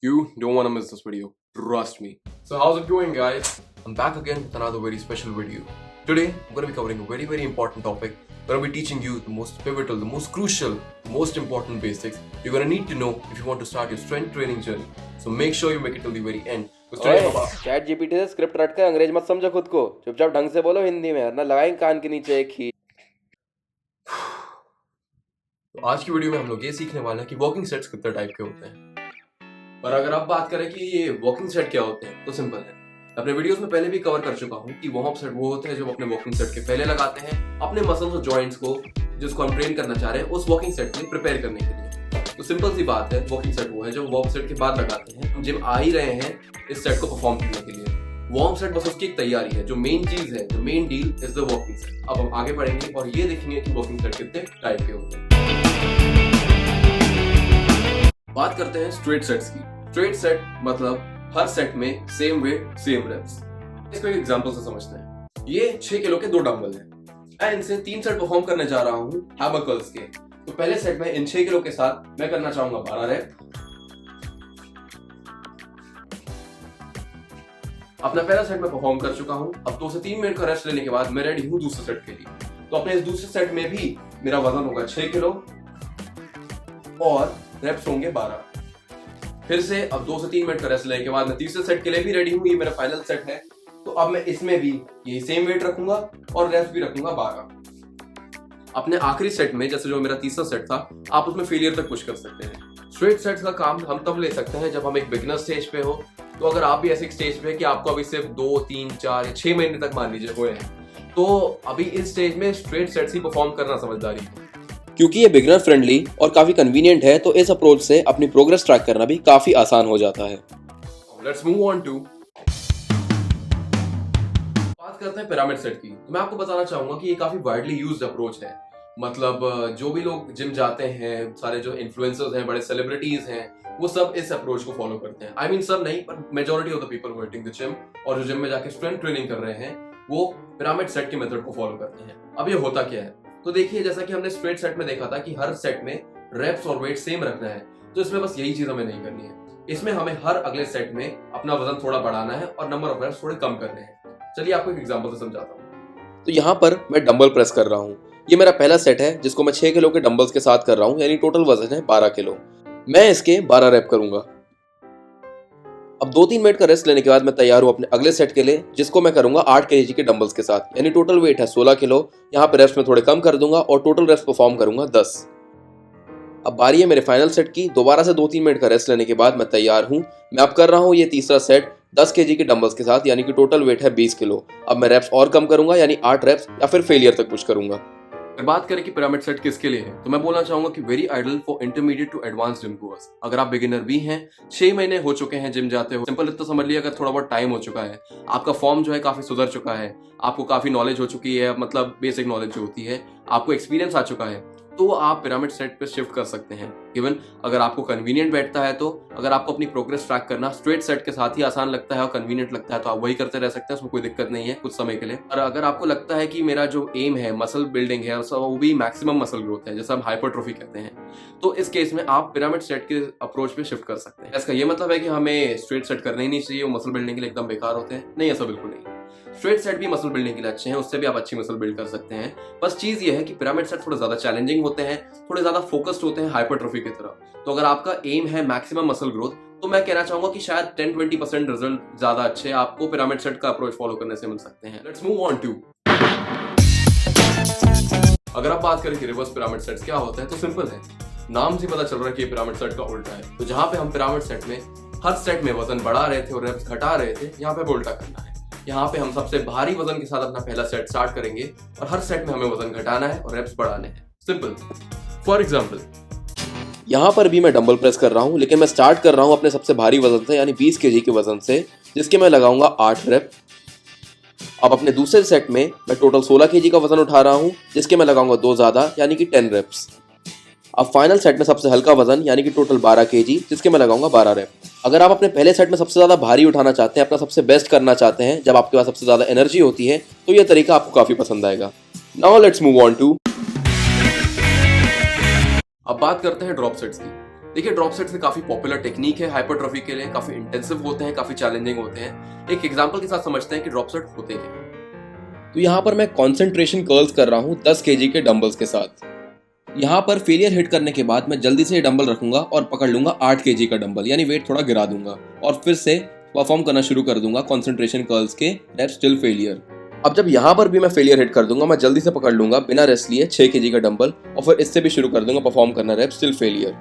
You don't want to miss this video. Trust me. So how's it going, guys? I'm back again with another very special video. Today, I'm going to be covering a very important topic. I'm going to be teaching you the most pivotal, the most crucial, the most important basics you're going to need to know if you want to start your strength training journey. So make sure you make it till the very end. Chat GPT से script रट कर अंग्रेज मत समझो खुद को, चुपचाप ढंग से बोलो हिंदी में, वरना लगाएंगे कान के नीचे एक ही। तो आज की वीडियो में हम लोग ये सीखने वाले हैं कि वॉकिंग सेट्स कितने टाइप के होते हैं। पर अगर आप बात करें कि ये वॉकिंग सेट क्या होते हैं तो सिंपल है। अपने वीडियोस में पहले भी कवर कर चुका हूँ कि वार्म अप सेट वो होते हैं जो अपने वॉकिंग सेट के पहले लगाते हैं अपने मसल्स और जॉइंट्स को जिसको हम ट्रेन करना चाह रहे हैं उस वॉकिंग सेट में प्रिपेयर करने के लिए। तो सिंपल सी बात है, वॉकिंग सेट वो है जो वार्म सेट के बाद लगाते हैं। हम जिम आ ही रहे हैं इस सेट को परफॉर्म करने के लिए। वार्म सेट बस उसकी एक तैयारी है। जो मेन चीज है, जो main deal is the walking set. अब हम आगे बढ़ेंगे और ये देखेंगे कि वॉकिंग सेट कितने टाइप के होते हैं। बात करते हैं स्ट्रेट सेट्स की। स्ट्रेट सेट मतलब हर सेट में सेम वेट सेम रेप्स। इसको एक एग्जांपल से समझते हैं। ये 6 किलो के 2 डंबल हैं। मैं इनसे 3 सेट परफॉर्म करने जा रहा हूँ हैमर कर्ल्स के। तो पहले सेट में इन 6 किलो के साथ मैं करना चाहूंगा 12 रेप। अपना पहला सेट में परफॉर्म कर चुका हूँ। अब 2 से 3 मिनट का रेस्ट लेने के बाद मैं रेडी हूँ दूसरे सेट के लिए। तो अपने इस दूसरे सेट में भी मेरा वजन होगा 6 किलो और रेप्स होंगे 12। फिर से अब 2 से 3 मिनट का रेस्ट लेने के बाद मैं तीसरे सेट के लिए भी रेडी हूँ। ये मेरा फाइनल सेट है। तो अब मैं इसमें भी यही सेम वेट रखूंगा और रेस्ट भी रखूंगा 12। अपने आखिरी सेट में जैसे जो मेरा तीसरा सेट था, आप उसमें फेलियर तक पुश कर सकते हैं। स्ट्रेट सेट्स का काम हम तब ले सकते हैं जब हम एक बिगिनर स्टेज पे हो। तो अगर आप भी ऐसे एक स्टेज पे है कि आपको अभी सिर्फ 2, 3, 4 या 6 महीने तक मान लीजिए हुए हैं, तो अभी इस स्टेज में स्ट्रेट सेट्स ही परफॉर्म करना समझदारी है। क्योंकि ये बिगिनर फ्रेंडली और काफी कन्वीनियंट है, तो इस अप्रोच से अपनी प्रोग्रेस ट्रैक करना भी काफी आसान हो जाता है। लेट्स मूव ऑन टू बात करते हैं पिरामिड सेट की। तो मैं आपको बताना चाहूंगा कि ये काफी वाइडली यूज्ड अप्रोच है। मतलब जो भी लोग जिम जाते हैं, सारे जो इन्फ्लुएंसर्स हैं, बड़े सेलिब्रिटीज हैं, वो सब इस अप्रोच को फॉलो करते हैं। आई मीन सब नहीं, पर majority of the people who hitting the gym और जो जिम में जाके स्ट्रेंथ ट्रेनिंग कर रहे हैं वो पिरामिड सेट के मेथड को फॉलो करते हैं। अब ये होता क्या है, तो देखिए जैसा कि हमने स्ट्रेट सेट में देखा था कि हर सेट में रेप्स और वेट सेम रखना है। तो इसमें बस यही चीज हमें नहीं करनी है। इसमें हमें हर अगले सेट में अपना वजन थोड़ा बढ़ाना है और नंबर ऑफ रेप्स थोड़े कम करने हैं। चलिए आपको एक एग्जांपल से समझाता हूँ। तो यहाँ पर मैं डंबल प्रेस कर रहा हूँ। ये मेरा पहला सेट है जिसको मैं 6 किलो के डंबल्स के साथ कर रहा हूँ, यानी टोटल वजन है 12 किलो। मैं इसके 12 रेप करूंगा। अब 2-3 मिनट का रेस्ट लेने के बाद मैं तैयार हूँ अपने अगले सेट के लिए, जिसको मैं करूंगा 8 केजी के डंबल्स के साथ, यानी टोटल वेट है 16 किलो। यहाँ पे रेस्ट में थोड़े कम कर दूंगा और टोटल रेस्ट परफॉर्म करूंगा 10। अब बारी है मेरे फाइनल सेट की। दोबारा से 2-3 मिनट का रेस्ट लेने के बाद मैं तैयार हूँ। मैं अब कर रहा हूँ ये तीसरा सेट 10 केजी के डंबल्स के साथ, यानी कि टोटल वेट है 20 किलो। अब मैं रेप्स और कम करूंगा, यानी 8 रेप्स या फिर फेलियर तक पुश करूंगा। बात करें कि पिरामिड सेट किसके लिए है, तो मैं बोलना चाहूंगा कि very ideal for intermediate to advance gym goers. अगर आप बिगिनर भी हैं, 6 महीने हो चुके हैं जिम जाते हो, सिंपल इतना समझ लिया, अगर थोड़ा बहुत टाइम हो चुका है, आपका फॉर्म जो है काफी सुधर चुका है, आपको काफी नॉलेज हो चुकी है, मतलब बेसिक नॉलेज जो होती है, आपको एक्सपीरियंस आ चुका है, तो आप पिरामिड सेट पे शिफ्ट कर सकते हैं। इवन अगर आपको कन्वीनियंट बैठता है, तो अगर आपको अपनी प्रोग्रेस ट्रैक करना स्ट्रेट सेट के साथ ही आसान लगता है और कन्वीनियंट लगता है, तो आप वही करते रह सकते हैं। उसमें कोई दिक्कत नहीं है कुछ समय के लिए। और अगर आपको लगता है कि मेरा जो एम है मसल बिल्डिंग है, वो भी मैक्सिमम मसल ग्रोथ है, जैसे हम हाइपरट्रोफी कहते हैं, तो इस केस में आप पिरामिड सेट के अप्रोच पे शिफ्ट कर सकते हैं। इसका ये मतलब है कि हमें स्ट्रेट सेट करना ही नहीं चाहिए, वो मसल बिल्डिंग के लिए एकदम बेकार होते हैं। नहीं, ऐसा बिल्कुल नहीं। स्ट्रेट सेट भी मसल बिल्डिंग के लिए अच्छे हैं, उससे भी आप अच्छी मसल बिल्ड कर सकते हैं। बस चीज ये है कि पिरामिड सेट थोड़ा ज्यादा चैलेंजिंग होते हैं, थोड़े ज्यादा फोकस्ड होते हैं हाइपरट्रोफी की तरह। तो अगर आपका एम है मैक्सिमम मसल ग्रोथ, तो मैं कहना चाहूंगा कि शायद 10-20% रिजल्ट ज्यादा अच्छे आपको पिरामिड सेट का अप्रोच फॉलो करने से मिल सकते हैं। लेट्स मूव ऑन टू अगर आप बात करें कि रिवर्स पिरामिड सेट्स क्या होता है, तो सिंपल है, नाम से पता चल रहा है कि पिरामिड सेट का उल्टा है। तो जहां पे हम पिरामिड सेट में हर सेट में वजन बढ़ा रहे थे और रेप्स घटा रहे थे, यहाँ पे उल्टा करना है। यहाँ पे हम सबसे भारी वजन के साथ अपना पहला सेट स्टार्ट करेंगे और हर सेट में हमें वजन घटाना है और रेप्स बढ़ाने हैं। सिंपल। फॉर एग्जांपल यहाँ पर भी मैं डंबल प्रेस कर रहा हूँ, लेकिन मैं स्टार्ट कर रहा हूँ अपने सबसे भारी वजन से, यानी 20 केजी के वजन से, जिसके मैं लगाऊंगा 8 रेप। अब अपने दूसरे सेट में मैं टोटल 16 केजी का वजन उठा रहा हूँ, जिसके मैं लगाऊंगा 2 ज्यादा, यानी कि 10 रेप्स। अब फाइनल सेट में सबसे हल्का वजन, यानी कि टोटल 12 केजी, जिसके मैं लगाऊंगा 12 रेप। अगर आप अपने पहले सेट में सबसे ज्यादा भारी उठाना चाहते हैं, अपना सबसे बेस्ट करना चाहते हैं, जब आपके पास सबसे ज्यादा एनर्जी होती है, तो यह तरीका आपको काफी पसंद आएगा। Now let's move on to अब बात करते हैं ड्रॉप सेट्स की। देखिए ड्रॉप सेट्स में काफी पॉपुलर टेक्निक है हाइपरट्रॉफी के लिए, काफी इंटेंसिव होते हैं, काफी चैलेंजिंग होते हैं। एक एग्जांपल के साथ समझते हैं कि ड्रॉप सेट होते क्या हैं। तो यहाँ पर मैं कॉन्सेंट्रेशन कर्ल्स कर रहा हूँ 10 kg के डंबल्स के साथ। यहाँ पर फेलियर हिट करने के बाद मैं जल्दी से ये डंबल रखूंगा और पकड़ लूंगा 8 kg का डंबल, यानी वेट थोड़ा गिरा दूंगा और फिर से परफॉर्म करना शुरू कर दूंगा कॉन्सेंट्रेशन कर्ल्स के रेप स्टिल फेलियर। अब जब यहाँ पर भी मैं फेलियर हिट कर दूंगा, मैं जल्दी से पकड़ लूंगा बिना रेस्ट लिए 6 kg का डंबल और फिर इससे भी शुरू कर दूंगा परफॉर्म करना रेप स्टिल फेलियर।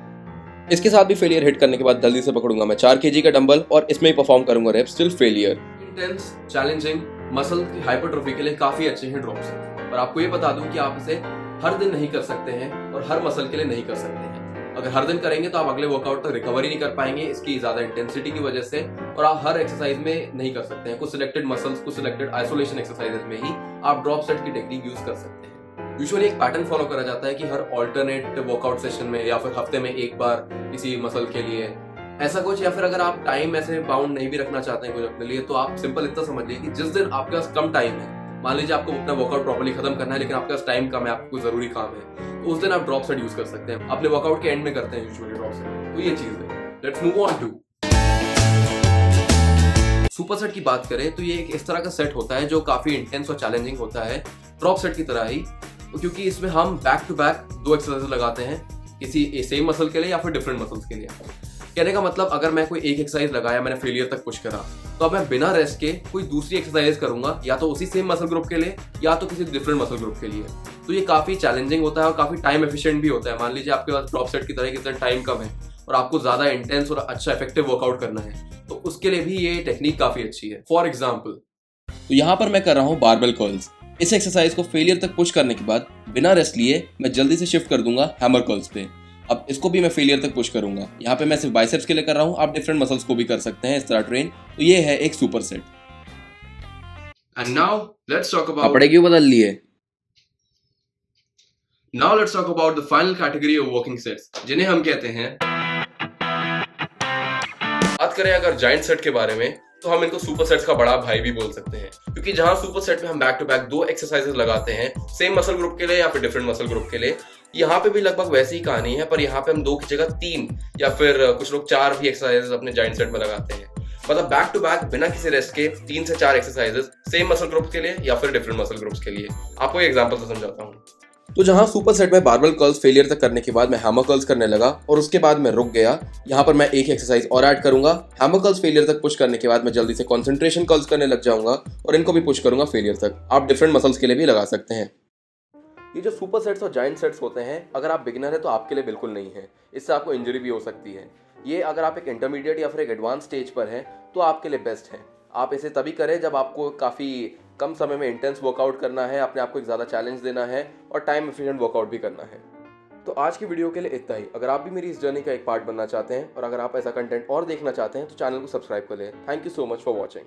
इसके साथ भी फेलियर हिट करने के बाद जल्दी से पकड़ूंगा मैं 4 kg का डंबल और इसमें ही परफॉर्म करूंगा rape still failure. Intense challenging muscle की हाइपरट्रॉफी के लिए काफी अच्छे हैं ड्रॉप सेट, पर आपको ये बता दूं कि आप इसे हर दिन नहीं कर सकते हैं और हर मसल के लिए नहीं कर सकते हैं। अगर हर दिन करेंगे तो आप अगले वर्कआउट तक रिकवर ही नहीं कर पाएंगे इसकी ज्यादा इंटेंसिटी की वजह से, और आप हर एक्सरसाइज में नहीं कर सकते हैं। कुछ सिलेक्टेड मसल्स, कुछ सिलेक्टेड आइसोलेशन एक्सरसाइजेस में ही आप ड्रॉप सेट की टेक्निक यूज कर सकते हैं। यूजुअली एक पैटर्न फॉलो करा जाता है कि हर ऑल्टरनेट वर्कआउट सेशन में या फिर हफ्ते में एक बार किसी मसल के लिए ऐसा कुछ, या फिर अगर आप टाइम ऐसे बाउंड नहीं भी रखना चाहते हैं कुछ अपने लिए, तो आप सिंपल इतना समझ लीजिए कि जिस दिन आपके पास कम टाइम है, मान लीजिए आपको अपना वर्कआउट प्रॉपर्ली खत्म करना है लेकिन आपके पास टाइम कम है, आपको कोई जरूरी काम है, तो उस दिन आप ड्रॉप सेट यूज कर सकते हैं। अपने वर्कआउट के एंड में करते हैं यूजुअली ड्रॉप सेट, तो ये चीज है। Let's move on to superset की बात करें तो ये एक इस तरह का सेट होता है जो काफी इंटेंस और चैलेंजिंग होता है ड्रॉप सेट की तरह ही, क्योंकि इसमें हम बैक टू बैक 2 एक्सरसाइज लगाते हैं किसी सेम मसल के लिए या फिर डिफरेंट मसल्स के लिए। कहने का मतलब अगर मैं कोई एक एक्सरसाइज लगाया, मैंने फेलियर तक पुश करा, तो अब मैं बिना रेस्ट के कोई दूसरी एक्सरसाइज करूंगा, या तो उसी सेम मसल ग्रुप के लिए या तो किसी डिफरेंट मसल ग्रुप के लिए। तो ये काफी चैलेंजिंग होता है और काफी टाइम एफिशिएंट भी होता है। मान लीजिए आपके पास ड्रॉप सेट की तरह कितना टाइम कम है और आपको ज्यादा इंटेंस और अच्छा इफेक्टिव वर्कआउट करना है, तो उसके लिए भी ये टेक्निक काफी अच्छी है। फॉर एग्जाम्पल तो यहाँ पर मैं कर रहा हूँ बारबेल कर्ल्स। इस एक्सरसाइज को फेलियर तक पुश करने के बाद बिना रेस्ट लिए मैं जल्दी से शिफ्ट कर दूंगा हैमर कर्ल्स पे। अब इसको भी मैं फेलियर तक पुश करूंगा। यहाँ पे मैं सिर्फ बाइसेप्स के लिए कर रहा हूँ, आप डिफरेंट मसल्स को भी कर सकते हैं इस तरह ट्रेन। तो ये है एक super set. And now let's talk about कपड़े क्यों बदल लिए? Now let's talk about the final category of working sets, जिन्हें हम कहते हैं, बात करें अगर जाइंट सेट के बारे में तो हम इनको सुपर सेट्स का बड़ा भाई भी बोल सकते हैं, क्योंकि जहां सुपर सेट में हम बैक टू बैक 2 एक्सरसाइजेस लगाते हैं सेम मसल ग्रुप के लिए या फिर डिफरेंट मसल ग्रुप के लिए, यहाँ पे भी लगभग वैसी ही कहानी है, पर यहाँ पे हम 2 की जगह 3 या फिर कुछ लोग 4 भी एक्सरसाइजेस अपने जाइंट सेट में लगाते हैं। मतलब बैक टू बैक बिना किसी रेस्ट के 3 से 4 एक्सरसाइजेस सेम मसल ग्रुप के लिए या फिर डिफरेंट मसल ग्रुप्स के लिए। आपको एक एग्जांपल से समझाता हूँ। तो जहां सुपर सेट में बारबेल कर्ल्स फेलियर तक करने के बाद मैं हैमर कर्ल्स करने लगा और उसके बाद मैं रुक गया। यहाँ पर मैं एक एक्सरसाइज और ऐड करूंगा। हैमर कर्ल्स फेलियर तक पुश करने के बाद मैं जल्दी से कॉन्सेंट्रेशन कर्ल्स करने लग जाऊंगा और इनको भी पुश करूंगा फेलियर तक। आप डिफरेंट मसल्स के लिए भी लगा सकते हैं। ये जो सुपर सेट्स और जाइंट सेट्स होते हैं, अगर आप बिगिनर है तो आपके लिए बिल्कुल नहीं है। इससे आपको इंजरी भी हो सकती है। ये अगर आप एक इंटरमीडिएट या फिर एक एडवांस स्टेज पर हैं तो आपके लिए बेस्ट है। आप इसे तभी करें जब आपको काफ़ी कम समय में इंटेंस वर्कआउट करना है, अपने आप को एक ज़्यादा चैलेंज देना है और टाइम एफिशिएंट वर्कआउट भी करना है। तो आज की वीडियो के लिए इतना ही। अगर आप भी मेरी इस जर्नी का एक पार्ट बनना चाहते हैं और अगर आप ऐसा कंटेंट और देखना चाहते हैं तो चैनल को सब्सक्राइब कर लें। Thank you so much for watching.